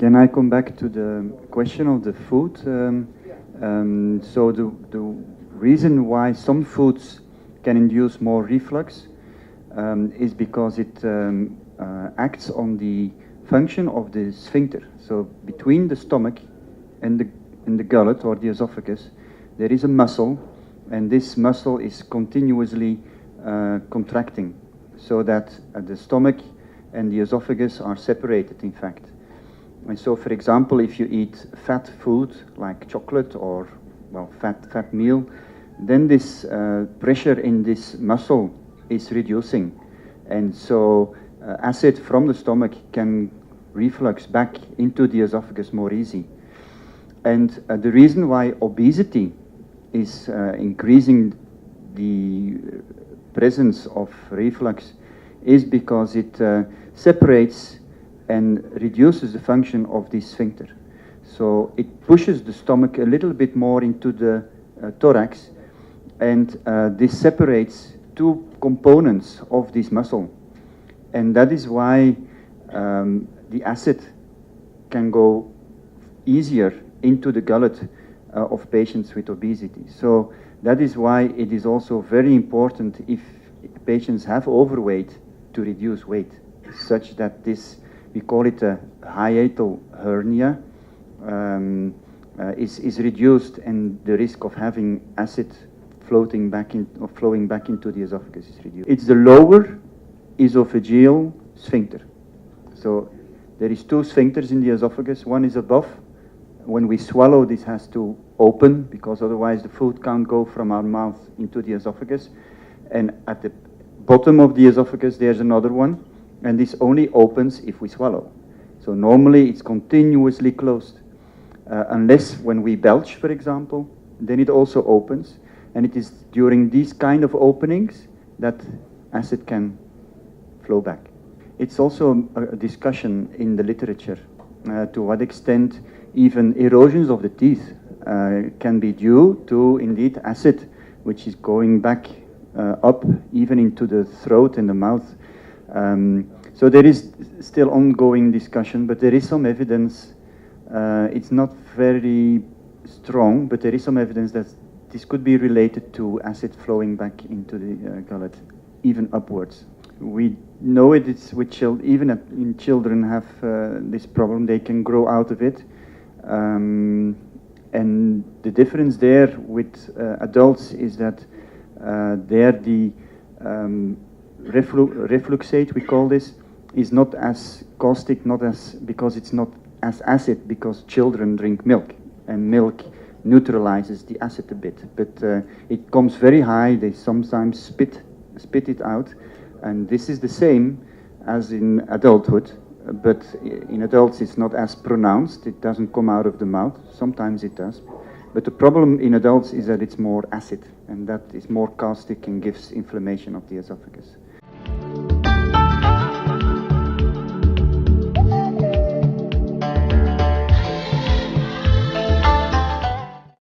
Can I come back to the question of the food? So the reason why some foods can induce more reflux is because it acts on the function of the sphincter. So between the stomach and the gullet or the esophagus, there is a muscle, and this muscle is continuously contracting, so that the stomach and the esophagus are separated, in fact. And so, for example, if you eat fat food like chocolate or, well, fat meal, then this pressure in this muscle is reducing, and so acid from the stomach can reflux back into the esophagus more easy. And the reason why obesity is increasing the presence of reflux is because it separates and reduces the function of the sphincter. So it pushes the stomach a little bit more into the thorax, and this separates two components of this muscle. And that is why the acid can go easier into the gullet of patients with obesity. So that is why it is also very important, if patients have overweight, to reduce weight, such that this, we call it a hiatal hernia, is reduced, and the risk of having acid flowing back into the esophagus is reduced. It's the lower esophageal sphincter. So there is two sphincters in the esophagus. One is above. When we swallow, this has to open, because otherwise the food can't go from our mouth into the esophagus. And at the bottom of the esophagus, there's another one, and this only opens if we swallow. So normally it's continuously closed, unless when we belch, for example, then it also opens, and it is during these kind of openings that acid can flow back. It's also a discussion in the literature to what extent even erosions of the teeth can be due to, indeed, acid, which is going back up even into the throat and the mouth. So there is still ongoing discussion, but there is some evidence. It's not very strong, but there is some evidence that this could be related to acid flowing back into the gullet, even upwards. We know it's with children, even in children have this problem. They can grow out of it. And the difference there with adults is that there the refluxate, we call this, is not as caustic, because it's not as acid, because children drink milk, and milk neutralizes the acid a bit. But it comes very high. They sometimes spit it out, and this is the same as in adulthood. But in adults it's not as pronounced. It doesn't come out of the mouth. Sometimes it does. But the problem in adults is that it's more acid, and that is more caustic and gives inflammation of the esophagus.